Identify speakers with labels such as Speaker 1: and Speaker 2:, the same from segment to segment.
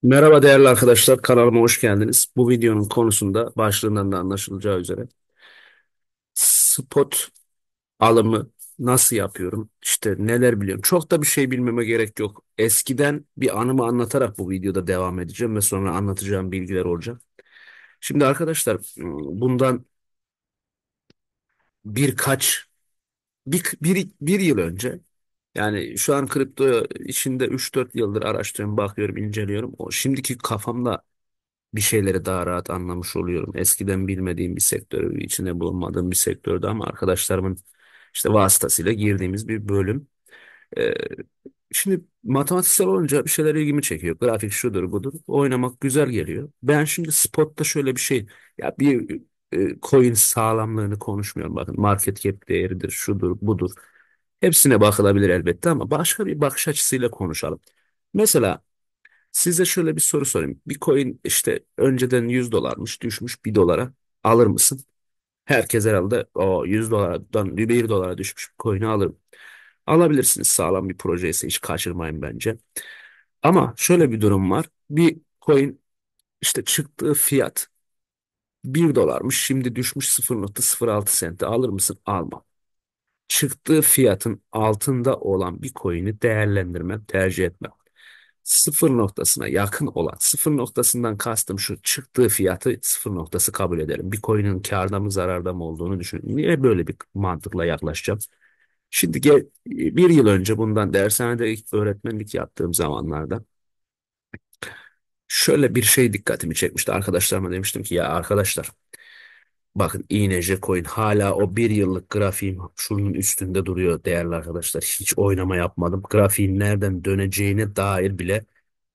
Speaker 1: Merhaba değerli arkadaşlar, kanalıma hoş geldiniz. Bu videonun konusunda başlığından da anlaşılacağı üzere spot alımı nasıl yapıyorum, işte neler biliyorum. Çok da bir şey bilmeme gerek yok. Eskiden bir anımı anlatarak bu videoda devam edeceğim ve sonra anlatacağım bilgiler olacak. Şimdi arkadaşlar bundan birkaç, bir yıl önce yani şu an kripto içinde 3-4 yıldır araştırıyorum, bakıyorum, inceliyorum. O şimdiki kafamda bir şeyleri daha rahat anlamış oluyorum. Eskiden bilmediğim bir sektör, içinde bulunmadığım bir sektördü ama arkadaşlarımın işte vasıtasıyla girdiğimiz bir bölüm. Ee, Şimdi matematiksel olunca bir şeyler ilgimi çekiyor. Grafik şudur budur. Oynamak güzel geliyor. Ben şimdi spotta şöyle bir şey, ya bir coin sağlamlığını konuşmuyorum. Bakın market cap değeridir, şudur budur. Hepsine bakılabilir elbette ama başka bir bakış açısıyla konuşalım. Mesela size şöyle bir soru sorayım. Bir coin işte önceden 100 dolarmış, düşmüş 1 dolara, alır mısın? Herkes herhalde o 100 dolardan 1 dolara düşmüş bir coin'i alırım. Alabilirsiniz, sağlam bir proje ise hiç kaçırmayın bence. Ama şöyle bir durum var. Bir coin işte çıktığı fiyat 1 dolarmış, şimdi düşmüş 0,06 sente, alır mısın? Almam. Çıktığı fiyatın altında olan bir coin'i değerlendirmem, tercih etmem. Sıfır noktasına yakın olan, sıfır noktasından kastım şu: çıktığı fiyatı sıfır noktası kabul edelim. Bir coin'in kârda mı zararda mı olduğunu düşün. Niye böyle bir mantıkla yaklaşacağım? Şimdi bir yıl önce, bundan dershanede ilk öğretmenlik yaptığım zamanlarda, şöyle bir şey dikkatimi çekmişti. Arkadaşlarıma demiştim ki ya arkadaşlar, bakın INJ coin hala o bir yıllık grafiğim şunun üstünde duruyor değerli arkadaşlar. Hiç oynama yapmadım. Grafiğin nereden döneceğine dair bile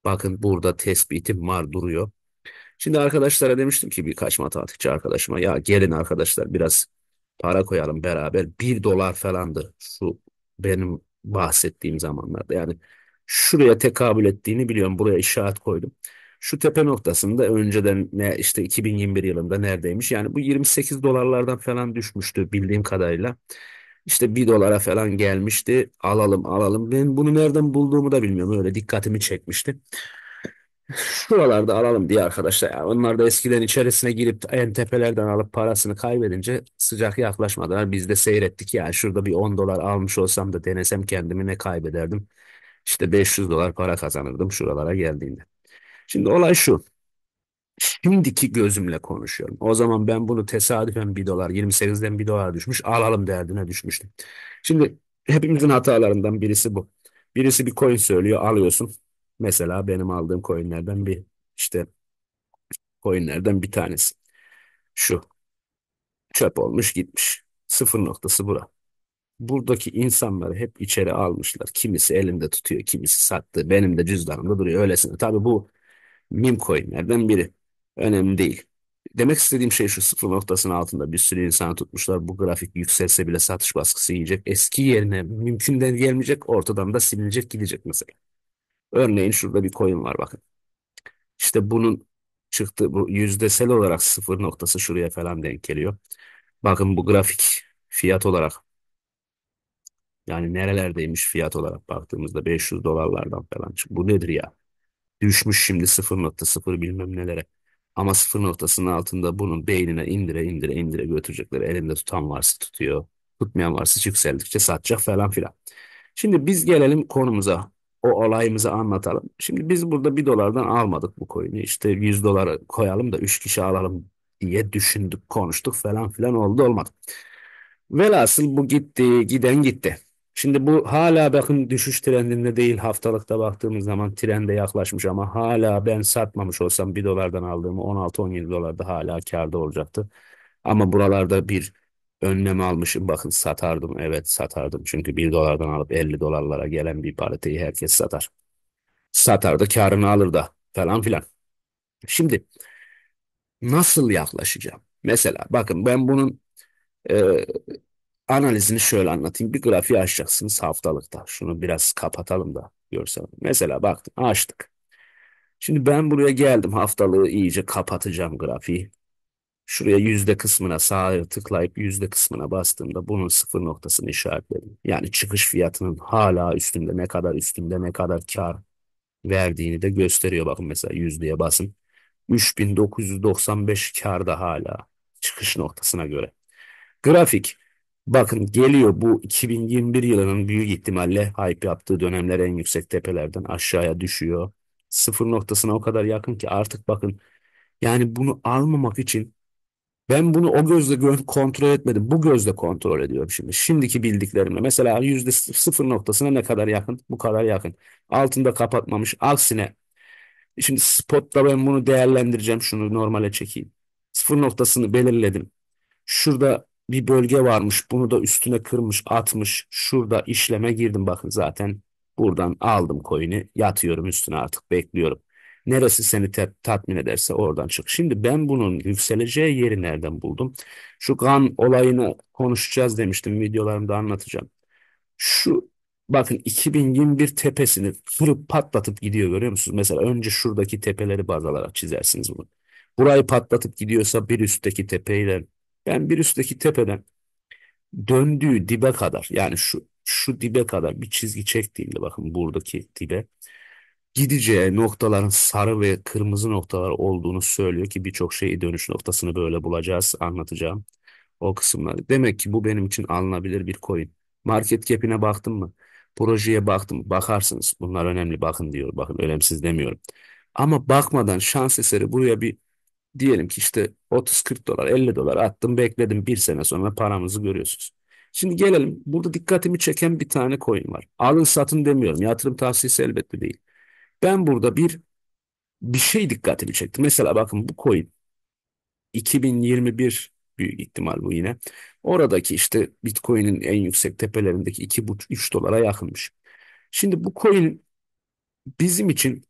Speaker 1: bakın burada tespitim var, duruyor. Şimdi arkadaşlara demiştim ki, birkaç matematikçi arkadaşıma, ya gelin arkadaşlar biraz para koyalım beraber. 1 dolar falandı şu benim bahsettiğim zamanlarda. Yani şuraya tekabül ettiğini biliyorum. Buraya işaret koydum. Şu tepe noktasında önceden ne işte 2021 yılında neredeymiş? Yani bu 28 dolarlardan falan düşmüştü bildiğim kadarıyla. İşte 1 dolara falan gelmişti. Alalım alalım. Ben bunu nereden bulduğumu da bilmiyorum. Öyle dikkatimi çekmişti. Şuralarda alalım diye arkadaşlar. Yani onlar da eskiden içerisine girip en tepelerden alıp parasını kaybedince sıcak yaklaşmadılar. Biz de seyrettik, yani şurada bir 10 dolar almış olsam da denesem kendimi ne kaybederdim? İşte 500 dolar para kazanırdım şuralara geldiğinde. Şimdi olay şu. Şimdiki gözümle konuşuyorum. O zaman ben bunu tesadüfen 1 dolar, 28'den 1 dolar düşmüş, alalım derdine düşmüştüm. Şimdi hepimizin hatalarından birisi bu. Birisi bir coin söylüyor, alıyorsun. Mesela benim aldığım coinlerden işte coinlerden bir tanesi. Şu çöp olmuş gitmiş. Sıfır noktası bura. Buradaki insanları hep içeri almışlar. Kimisi elinde tutuyor, kimisi sattı. Benim de cüzdanımda duruyor öylesine. Tabii bu meme coinlerden biri. Önemli değil. Demek istediğim şey şu: sıfır noktasının altında bir sürü insan tutmuşlar. Bu grafik yükselse bile satış baskısı yiyecek. Eski yerine mümkünden gelmeyecek, ortadan da silinecek, gidecek mesela. Örneğin şurada bir coin var, bakın. İşte bunun çıktı, bu yüzdesel olarak sıfır noktası şuraya falan denk geliyor. Bakın bu grafik fiyat olarak, yani nerelerdeymiş fiyat olarak baktığımızda 500 dolarlardan falan. Bu nedir ya? Düşmüş şimdi 0,0 bilmem nelere. Ama sıfır noktasının altında bunun beynine indire indire indire götürecekler. Elinde tutan varsa tutuyor. Tutmayan varsa yükseldikçe satacak falan filan. Şimdi biz gelelim konumuza. O olayımızı anlatalım. Şimdi biz burada 1 dolardan almadık bu coin'i. İşte 100 dolara koyalım da 3 kişi alalım diye düşündük, konuştuk falan filan, oldu olmadı. Velhasıl bu gitti, giden gitti. Şimdi bu hala bakın düşüş trendinde değil. Haftalıkta baktığımız zaman trende yaklaşmış ama hala ben satmamış olsam 1 dolardan aldığımı 16-17 dolarda hala kârda olacaktı. Ama buralarda bir önlem almışım. Bakın satardım, evet satardım. Çünkü 1 dolardan alıp 50 dolarlara gelen bir pariteyi herkes satar. Satar da kârını alır da falan filan. Şimdi nasıl yaklaşacağım? Mesela bakın ben bunun e, analizini şöyle anlatayım. Bir grafiği açacaksınız haftalıkta. Şunu biraz kapatalım da görsel. Mesela baktım, açtık. Şimdi ben buraya geldim, haftalığı iyice kapatacağım grafiği. Şuraya yüzde kısmına sağa tıklayıp yüzde kısmına bastığımda bunun sıfır noktasını işaretledim. Yani çıkış fiyatının hala üstünde, ne kadar üstünde, ne kadar kar. verdiğini de gösteriyor. Bakın mesela yüzdeye basın. 3995 kârda hala çıkış noktasına göre. Grafik. Bakın geliyor bu 2021 yılının büyük ihtimalle hype yaptığı dönemler en yüksek tepelerden aşağıya düşüyor. Sıfır noktasına o kadar yakın ki artık bakın yani bunu almamak için ben bunu o gözle kontrol etmedim. Bu gözle kontrol ediyorum şimdi. Şimdiki bildiklerimle. Mesela yüzde sıfır noktasına ne kadar yakın? Bu kadar yakın. Altında kapatmamış. Aksine şimdi spotta ben bunu değerlendireceğim. Şunu normale çekeyim. Sıfır noktasını belirledim. Şurada bir bölge varmış. Bunu da üstüne kırmış, atmış. Şurada işleme girdim. Bakın zaten buradan aldım coin'i. Yatıyorum üstüne artık bekliyorum. Neresi seni tatmin ederse oradan çık. Şimdi ben bunun yükseleceği yeri nereden buldum? Şu kan olayını konuşacağız demiştim. Videolarımda anlatacağım. Şu bakın 2021 tepesini kırıp patlatıp gidiyor görüyor musunuz? Mesela önce şuradaki tepeleri baz alarak çizersiniz bunu. Burayı patlatıp gidiyorsa bir üstteki tepeyle ben bir üstteki tepeden döndüğü dibe kadar yani şu dibe kadar bir çizgi çektiğimde bakın buradaki dibe gideceği noktaların sarı ve kırmızı noktalar olduğunu söylüyor ki birçok şeyi dönüş noktasını böyle bulacağız anlatacağım o kısımları. Demek ki bu benim için alınabilir bir coin. Market cap'ine baktım mı? Projeye baktım. Bakarsınız. Bunlar önemli bakın diyor. Bakın önemsiz demiyorum. Ama bakmadan şans eseri buraya bir diyelim ki işte 30-40 dolar 50 dolar attım bekledim bir sene sonra paramızı görüyorsunuz. Şimdi gelelim burada dikkatimi çeken bir tane coin var. Alın satın demiyorum. Yatırım tavsiyesi elbette değil. Ben burada bir şey dikkatimi çekti. Mesela bakın bu coin 2021 büyük ihtimal bu yine. Oradaki işte Bitcoin'in en yüksek tepelerindeki 2,5-3 dolara yakınmış. Şimdi bu coin bizim için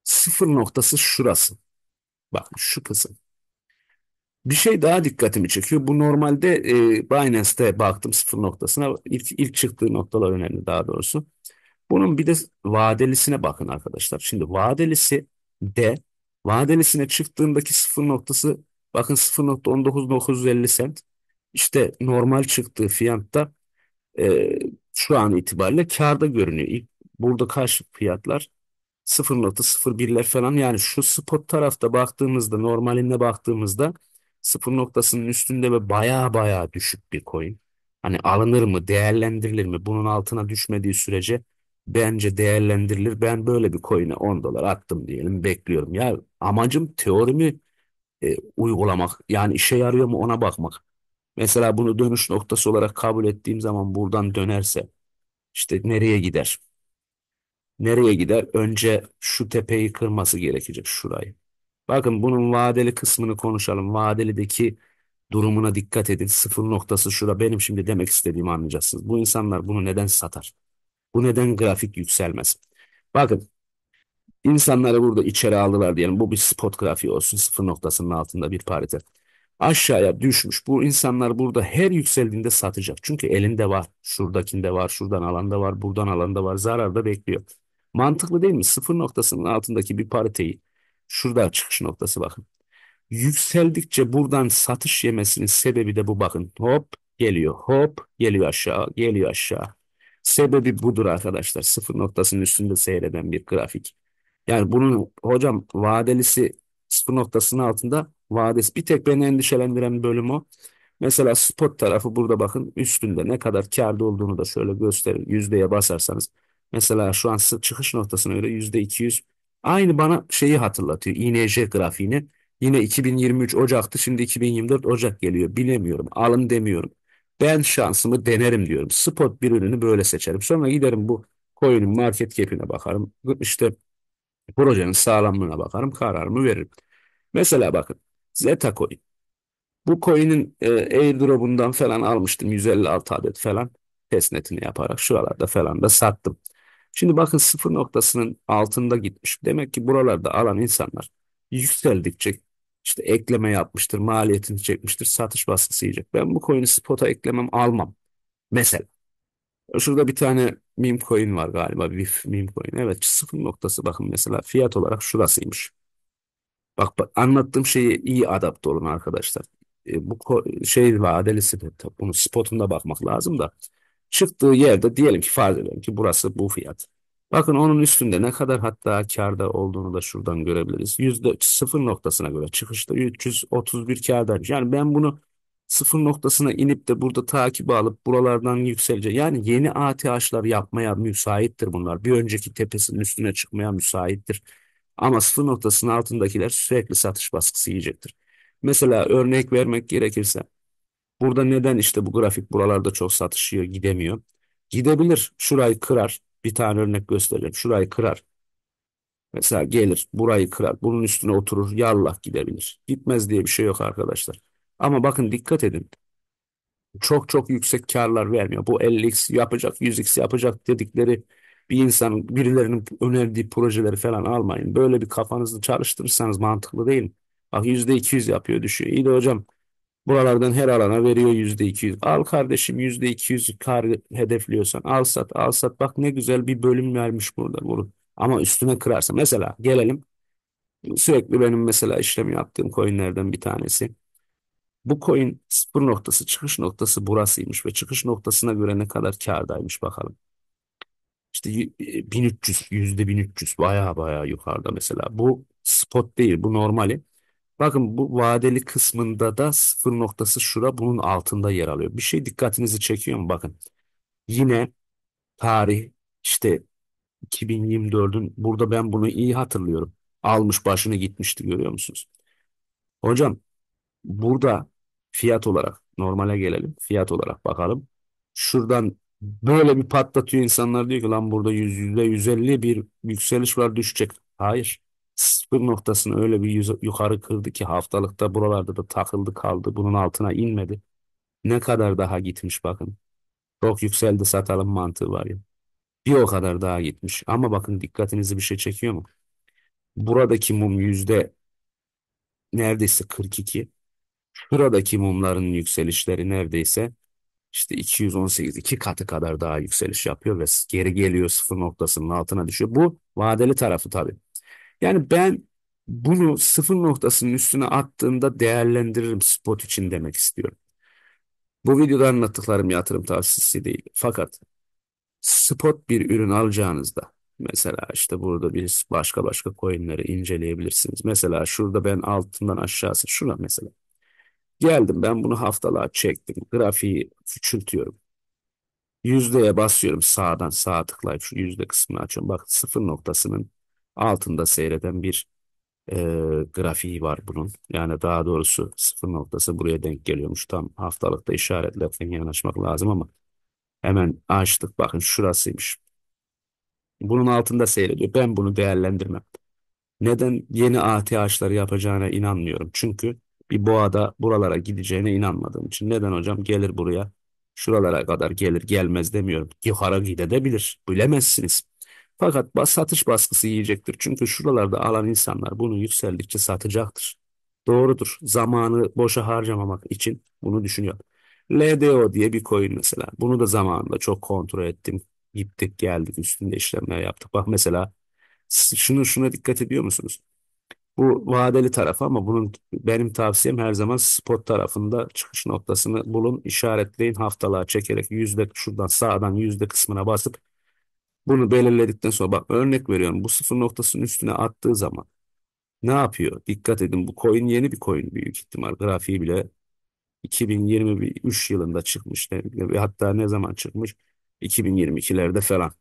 Speaker 1: sıfır noktası şurası. Bakın şu kısım. Bir şey daha dikkatimi çekiyor. Bu normalde Binance'te baktım sıfır noktasına. İlk çıktığı noktalar önemli daha doğrusu. Bunun bir de vadelisine bakın arkadaşlar. Şimdi de vadelisine çıktığındaki sıfır noktası bakın 0,19950 sent. İşte normal çıktığı fiyatta e, şu an itibariyle kârda görünüyor. Burada karşı fiyatlar 0,01'ler falan yani şu spot tarafta baktığımızda normaline baktığımızda sıfır noktasının üstünde ve baya baya düşük bir coin. Hani alınır mı değerlendirilir mi bunun altına düşmediği sürece bence değerlendirilir. Ben böyle bir coin'e 10 dolar attım diyelim bekliyorum. Ya amacım teorimi uygulamak yani işe yarıyor mu ona bakmak. Mesela bunu dönüş noktası olarak kabul ettiğim zaman buradan dönerse işte nereye gider? Nereye gider? Önce şu tepeyi kırması gerekecek şurayı. Bakın bunun vadeli kısmını konuşalım. Vadelideki durumuna dikkat edin. Sıfır noktası şura. Benim şimdi demek istediğimi anlayacaksınız. Bu insanlar bunu neden satar? Bu neden grafik yükselmez? Bakın insanları burada içeri aldılar diyelim. Bu bir spot grafiği olsun. Sıfır noktasının altında bir parite. Aşağıya düşmüş. Bu insanlar burada her yükseldiğinde satacak. Çünkü elinde var. Şuradakinde var. Şuradan alanda var. Buradan alanda var. Zararda bekliyor. Mantıklı değil mi? Sıfır noktasının altındaki bir pariteyi şurada çıkış noktası bakın. Yükseldikçe buradan satış yemesinin sebebi de bu bakın. Hop geliyor. Hop geliyor aşağı. Geliyor aşağı. Sebebi budur arkadaşlar. Sıfır noktasının üstünde seyreden bir grafik. Yani bunun hocam vadelisi sıfır noktasının altında vadesi bir tek beni endişelendiren bölüm o. Mesela spot tarafı burada bakın üstünde ne kadar kârda olduğunu da şöyle gösterir. Yüzdeye basarsanız. Mesela şu an çıkış noktasına göre %200. Aynı bana şeyi hatırlatıyor. INJ grafiğini. Yine 2023 Ocak'tı. Şimdi 2024 Ocak geliyor. Bilemiyorum. Alın demiyorum. Ben şansımı denerim diyorum. Spot bir ürünü böyle seçerim. Sonra giderim bu coin'in market cap'ine bakarım. İşte projenin sağlamlığına bakarım, kararımı veririm. Mesela bakın Zeta Coin. Bu coin'in airdrop'undan falan almıştım 156 adet falan. Testnetini yaparak şuralarda falan da sattım. Şimdi bakın sıfır noktasının altında gitmiş. Demek ki buralarda alan insanlar yükseldikçe işte ekleme yapmıştır, maliyetini çekmiştir, satış baskısı yiyecek. Ben bu coin'i spot'a eklemem, almam. Mesela şurada bir tane meme coin var galiba, bir meme coin. Evet, sıfır noktası bakın mesela fiyat olarak şurasıymış. Bak, anlattığım şeye iyi adapte olun arkadaşlar. Bu şey vadelisi de tabii bunun spotunda bakmak lazım da çıktığı yerde diyelim ki farz edelim ki burası bu fiyat. Bakın onun üstünde ne kadar hatta kârda olduğunu da şuradan görebiliriz. Yüzde sıfır noktasına göre çıkışta 331 kârdaymış. Yani ben bunu sıfır noktasına inip de burada takip alıp buralardan yükselecek. Yani yeni ATH'lar yapmaya müsaittir bunlar. Bir önceki tepesinin üstüne çıkmaya müsaittir. Ama sıfır noktasının altındakiler sürekli satış baskısı yiyecektir. Mesela örnek vermek gerekirse burada neden işte bu grafik buralarda çok satışıyor gidemiyor? Gidebilir. Şurayı kırar. Bir tane örnek göstereceğim. Şurayı kırar. Mesela gelir burayı kırar. Bunun üstüne oturur. Yallah gidebilir. Gitmez diye bir şey yok arkadaşlar. Ama bakın dikkat edin. Çok çok yüksek karlar vermiyor. Bu 50x yapacak, 100x yapacak dedikleri bir insan birilerinin önerdiği projeleri falan almayın. Böyle bir kafanızı çalıştırırsanız mantıklı değil mi? Bak %200 yapıyor düşüyor. İyi de hocam buralardan her alana veriyor %200. Al kardeşim %200 kar hedefliyorsan al sat al sat. Bak ne güzel bir bölüm vermiş burada. Bunu. Ama üstüne kırarsa. Mesela gelelim sürekli benim mesela işlem yaptığım coinlerden bir tanesi. Bu coin sıfır noktası çıkış noktası burasıymış ve çıkış noktasına göre ne kadar kârdaymış bakalım. İşte 1300 %1300 baya baya yukarıda mesela. Bu spot değil bu normali. Bakın bu vadeli kısmında da sıfır noktası şura bunun altında yer alıyor. Bir şey dikkatinizi çekiyor mu? Bakın yine tarih işte 2024'ün burada ben bunu iyi hatırlıyorum. Almış başını gitmişti görüyor musunuz? Hocam burada fiyat olarak normale gelelim. Fiyat olarak bakalım. Şuradan böyle bir patlatıyor insanlar diyor ki lan burada %150 bir yükseliş var düşecek. Hayır. Sıfır noktasını öyle bir yukarı kırdı ki haftalıkta buralarda da takıldı kaldı. Bunun altına inmedi. Ne kadar daha gitmiş bakın. Çok yükseldi satalım mantığı var ya. Bir o kadar daha gitmiş. Ama bakın dikkatinizi bir şey çekiyor mu? Buradaki mum yüzde neredeyse 42. Şuradaki mumların yükselişleri neredeyse İşte 218 iki katı kadar daha yükseliş yapıyor ve geri geliyor sıfır noktasının altına düşüyor. Bu vadeli tarafı tabii. Yani ben bunu sıfır noktasının üstüne attığımda değerlendiririm spot için demek istiyorum. Bu videoda anlattıklarım yatırım tavsiyesi değil. Fakat spot bir ürün alacağınızda mesela işte burada bir başka coinleri inceleyebilirsiniz. Mesela şurada ben altından aşağısı şuna mesela. Geldim ben bunu haftalığa çektim. Grafiği küçültüyorum. Yüzdeye basıyorum sağdan sağa tıklayıp şu yüzde kısmını açıyorum. Bak sıfır noktasının altında seyreden bir e, grafiği var bunun. Yani daha doğrusu sıfır noktası buraya denk geliyormuş. Tam haftalıkta işaretlerken yanaşmak lazım ama hemen açtık. Bakın şurasıymış. Bunun altında seyrediyor. Ben bunu değerlendirmem. Neden yeni ATH'ları yapacağına inanmıyorum. Çünkü bir boğada buralara gideceğine inanmadığım için. Neden hocam? Gelir buraya. Şuralara kadar gelir gelmez demiyorum. Yukarı gidebilir. Bilemezsiniz. Fakat satış baskısı yiyecektir. Çünkü şuralarda alan insanlar bunu yükseldikçe satacaktır. Doğrudur. Zamanı boşa harcamamak için bunu düşünüyorum. LDO diye bir coin mesela. Bunu da zamanında çok kontrol ettim. Gittik geldik üstünde işlemler yaptık. Bak mesela şuna dikkat ediyor musunuz? Bu vadeli taraf ama bunun benim tavsiyem her zaman spot tarafında çıkış noktasını bulun, işaretleyin, haftalığa çekerek yüzde şuradan sağdan yüzde kısmına basıp bunu belirledikten sonra bak örnek veriyorum bu sıfır noktasının üstüne attığı zaman ne yapıyor? Dikkat edin bu coin yeni bir coin büyük ihtimal grafiği bile 2023 yılında çıkmış. Hatta ne zaman çıkmış? 2022'lerde falan.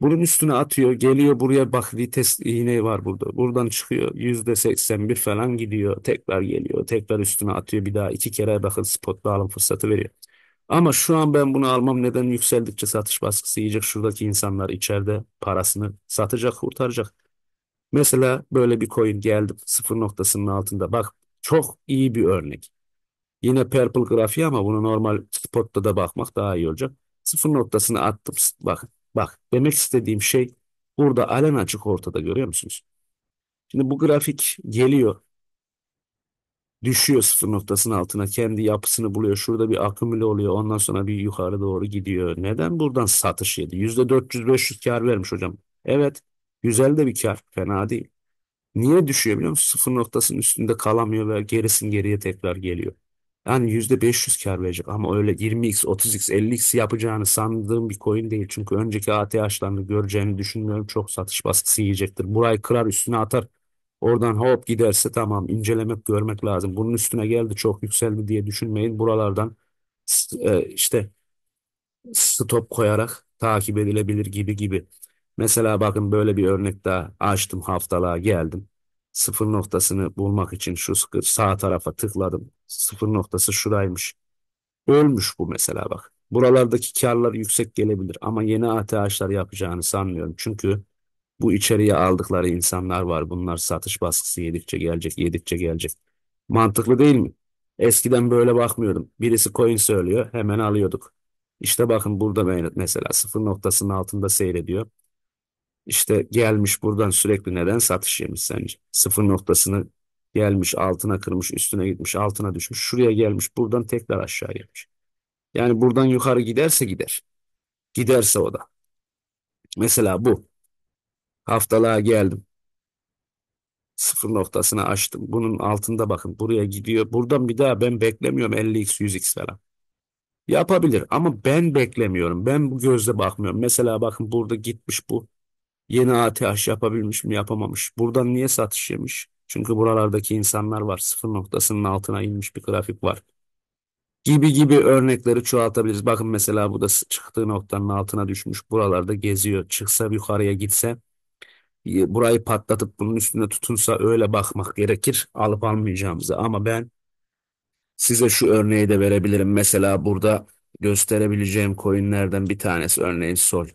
Speaker 1: Bunun üstüne atıyor, geliyor buraya bak vites iğne var burada. Buradan çıkıyor %81 falan gidiyor. Tekrar geliyor, tekrar üstüne atıyor. Bir daha iki kere bakın spotla alım fırsatı veriyor. Ama şu an ben bunu almam neden yükseldikçe satış baskısı yiyecek. Şuradaki insanlar içeride parasını satacak, kurtaracak. Mesela böyle bir coin geldi sıfır noktasının altında. Bak çok iyi bir örnek. Yine Purple grafiği ama bunu normal spotta da bakmak daha iyi olacak. Sıfır noktasını attım. Bak, bak demek istediğim şey burada alen açık ortada görüyor musunuz? Şimdi bu grafik geliyor, düşüyor sıfır noktasının altına, kendi yapısını buluyor. Şurada bir akümüle oluyor, ondan sonra bir yukarı doğru gidiyor. Neden buradan satış yedi? %400-500 kar vermiş hocam. Evet, güzel de bir kar, fena değil. Niye düşüyor biliyor musun? Sıfır noktasının üstünde kalamıyor ve gerisin geriye tekrar geliyor. Yani %500 kar verecek ama öyle 20x, 30x, 50x yapacağını sandığım bir coin değil. Çünkü önceki ATH'larını göreceğini düşünmüyorum. Çok satış baskısı yiyecektir. Burayı kırar üstüne atar. Oradan hop giderse tamam, incelemek görmek lazım. Bunun üstüne geldi çok yükseldi diye düşünmeyin. Buralardan işte stop koyarak takip edilebilir gibi gibi. Mesela bakın böyle bir örnek daha açtım, haftalığa geldim. Sıfır noktasını bulmak için şu sağ tarafa tıkladım. Sıfır noktası şuraymış. Ölmüş bu mesela bak. Buralardaki karlar yüksek gelebilir ama yeni ATH'lar yapacağını sanmıyorum. Çünkü bu içeriye aldıkları insanlar var. Bunlar satış baskısı yedikçe gelecek, yedikçe gelecek. Mantıklı değil mi? Eskiden böyle bakmıyordum. Birisi coin söylüyor, hemen alıyorduk. İşte bakın burada mesela sıfır noktasının altında seyrediyor. İşte gelmiş buradan sürekli neden satış yemiş sence? Sıfır noktasını gelmiş altına kırmış, üstüne gitmiş, altına düşmüş. Şuraya gelmiş, buradan tekrar aşağı gelmiş. Yani buradan yukarı giderse gider. Giderse o da. Mesela bu. Haftalığa geldim. Sıfır noktasını açtım. Bunun altında bakın buraya gidiyor. Buradan bir daha ben beklemiyorum 50x 100x falan. Yapabilir ama ben beklemiyorum. Ben bu gözle bakmıyorum. Mesela bakın burada gitmiş bu. Yeni ATH yapabilmiş mi yapamamış. Buradan niye satış yemiş? Çünkü buralardaki insanlar var. Sıfır noktasının altına inmiş bir grafik var. Gibi gibi örnekleri çoğaltabiliriz. Bakın mesela bu da çıktığı noktanın altına düşmüş. Buralarda geziyor. Çıksa yukarıya gitse burayı patlatıp bunun üstüne tutunsa öyle bakmak gerekir alıp almayacağımıza. Ama ben size şu örneği de verebilirim. Mesela burada gösterebileceğim coinlerden bir tanesi örneğin Sol.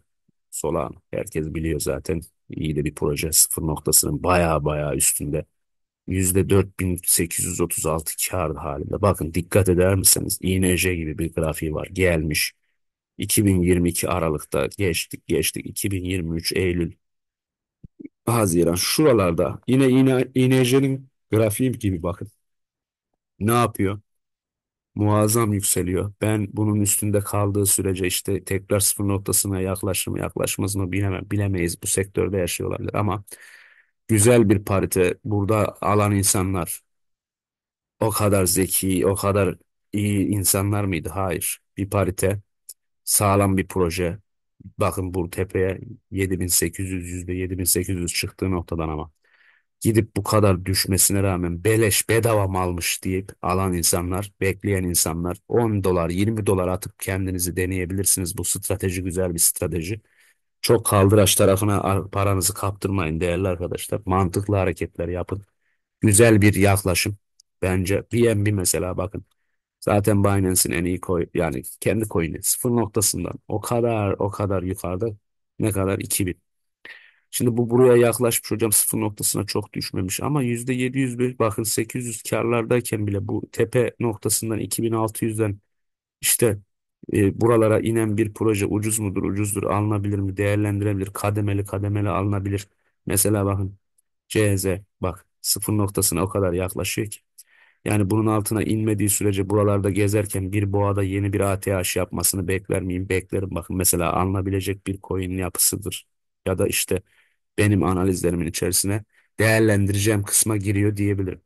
Speaker 1: Solana. Herkes biliyor zaten. İyi de bir proje. Sıfır noktasının baya baya üstünde. %4836 kar halinde. Bakın dikkat eder misiniz? INJ gibi bir grafiği var. Gelmiş. 2022 Aralık'ta geçtik geçtik. 2023 Eylül, Haziran şuralarda yine INJ'nin grafiği gibi bakın. Ne yapıyor? Muazzam yükseliyor. Ben bunun üstünde kaldığı sürece işte tekrar sıfır noktasına yaklaşır mı yaklaşmaz mı bilemeyiz. Bu sektörde yaşıyor olabilir ama güzel bir parite. Burada alan insanlar o kadar zeki, o kadar iyi insanlar mıydı? Hayır. Bir parite, sağlam bir proje. Bakın bu tepeye 7800, %7800 çıktığı noktadan ama gidip bu kadar düşmesine rağmen beleş bedava mı almış deyip alan insanlar, bekleyen insanlar 10 dolar, 20 dolar atıp kendinizi deneyebilirsiniz. Bu strateji güzel bir strateji. Çok kaldıraç tarafına paranızı kaptırmayın değerli arkadaşlar. Mantıklı hareketler yapın. Güzel bir yaklaşım. Bence BNB mesela bakın. Zaten Binance'in en iyi coin yani kendi coin'i sıfır noktasından o kadar yukarıda, ne kadar 2000. Şimdi bu buraya yaklaşmış hocam, sıfır noktasına çok düşmemiş ama %705 bakın 800 karlardayken bile bu tepe noktasından 2600'den işte buralara inen bir proje ucuz mudur ucuzdur, alınabilir mi, değerlendirebilir, kademeli kademeli alınabilir. Mesela bakın CZ bak sıfır noktasına o kadar yaklaşıyor ki. Yani bunun altına inmediği sürece buralarda gezerken bir boğada yeni bir ATH yapmasını bekler miyim? Beklerim. Bakın mesela alınabilecek bir coin yapısıdır. Ya da işte benim analizlerimin içerisine değerlendireceğim kısma giriyor diyebilirim.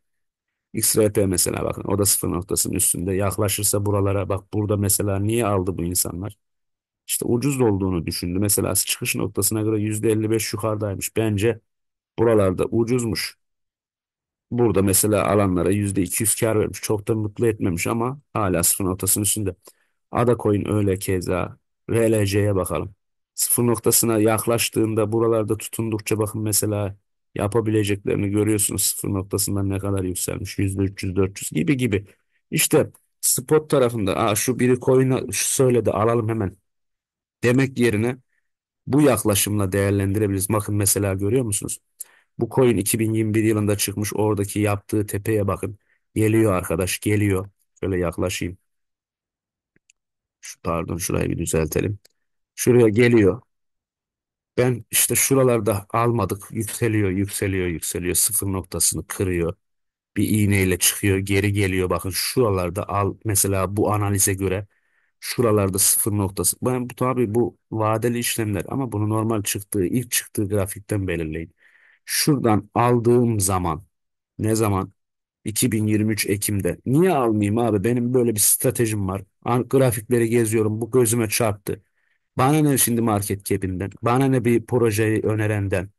Speaker 1: XRP mesela bakın o da sıfır noktasının üstünde. Yaklaşırsa buralara bak, burada mesela niye aldı bu insanlar? İşte ucuz olduğunu düşündü. Mesela çıkış noktasına göre %55 yukarıdaymış. Bence buralarda ucuzmuş. Burada mesela alanlara %200 kar vermiş. Çok da mutlu etmemiş ama hala sıfır noktasının üstünde. Ada coin öyle keza. RLC'ye bakalım. Sıfır noktasına yaklaştığında buralarda tutundukça bakın mesela yapabileceklerini görüyorsunuz. Sıfır noktasından ne kadar yükselmiş. %300, 400 gibi gibi. İşte spot tarafında şu biri coin'i söyledi alalım hemen demek yerine bu yaklaşımla değerlendirebiliriz. Bakın mesela görüyor musunuz? Bu coin 2021 yılında çıkmış. Oradaki yaptığı tepeye bakın. Geliyor arkadaş, geliyor. Şöyle yaklaşayım. Pardon, şurayı bir düzeltelim. Şuraya geliyor. Ben işte şuralarda almadık. Yükseliyor, yükseliyor, yükseliyor. Sıfır noktasını kırıyor. Bir iğneyle çıkıyor, geri geliyor. Bakın şuralarda al. Mesela bu analize göre şuralarda sıfır noktası. Ben bu tabii bu vadeli işlemler ama bunu normal çıktığı, ilk çıktığı grafikten belirleyin. Şuradan aldığım zaman ne zaman? 2023 Ekim'de. Niye almayayım abi? Benim böyle bir stratejim var. Grafikleri geziyorum. Bu gözüme çarptı. Bana ne şimdi market cap'inden? Bana ne bir projeyi önerenden?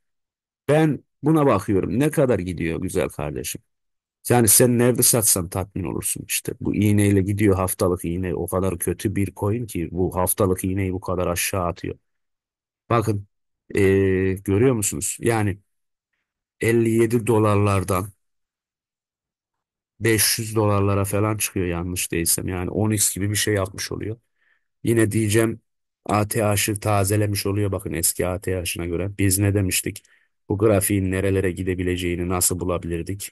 Speaker 1: Ben buna bakıyorum. Ne kadar gidiyor güzel kardeşim? Yani sen nerede satsan tatmin olursun işte. Bu iğneyle gidiyor, haftalık iğne o kadar kötü bir coin ki bu haftalık iğneyi bu kadar aşağı atıyor. Bakın görüyor musunuz? Yani 57 dolarlardan 500 dolarlara falan çıkıyor yanlış değilsem. Yani 10x gibi bir şey yapmış oluyor. Yine diyeceğim ATH'ı tazelemiş oluyor bakın eski ATH'ına göre. Biz ne demiştik? Bu grafiğin nerelere gidebileceğini nasıl bulabilirdik?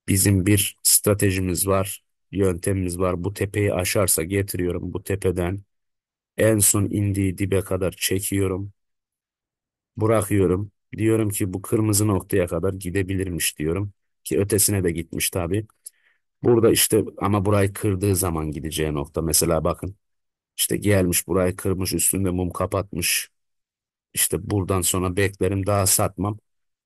Speaker 1: Bizim bir stratejimiz var, yöntemimiz var. Bu tepeyi aşarsa getiriyorum bu tepeden. En son indiği dibe kadar çekiyorum, bırakıyorum. Diyorum ki bu kırmızı noktaya kadar gidebilirmiş diyorum. Ki ötesine de gitmiş tabii. Burada işte ama burayı kırdığı zaman gideceği nokta. Mesela bakın işte gelmiş burayı kırmış üstünde mum kapatmış. İşte buradan sonra beklerim daha satmam.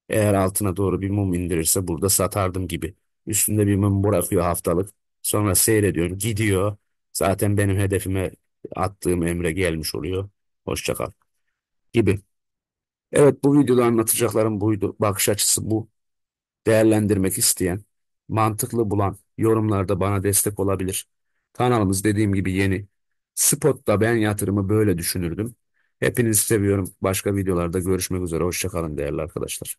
Speaker 1: Eğer altına doğru bir mum indirirse burada satardım gibi. Üstünde bir mum bırakıyor haftalık. Sonra seyrediyorum gidiyor. Zaten benim hedefime attığım emre gelmiş oluyor. Hoşça kal gibi. Evet bu videoda anlatacaklarım buydu. Bakış açısı bu. Değerlendirmek isteyen, mantıklı bulan yorumlarda bana destek olabilir. Kanalımız dediğim gibi yeni. Spot'ta ben yatırımı böyle düşünürdüm. Hepinizi seviyorum. Başka videolarda görüşmek üzere. Hoşça kalın değerli arkadaşlar.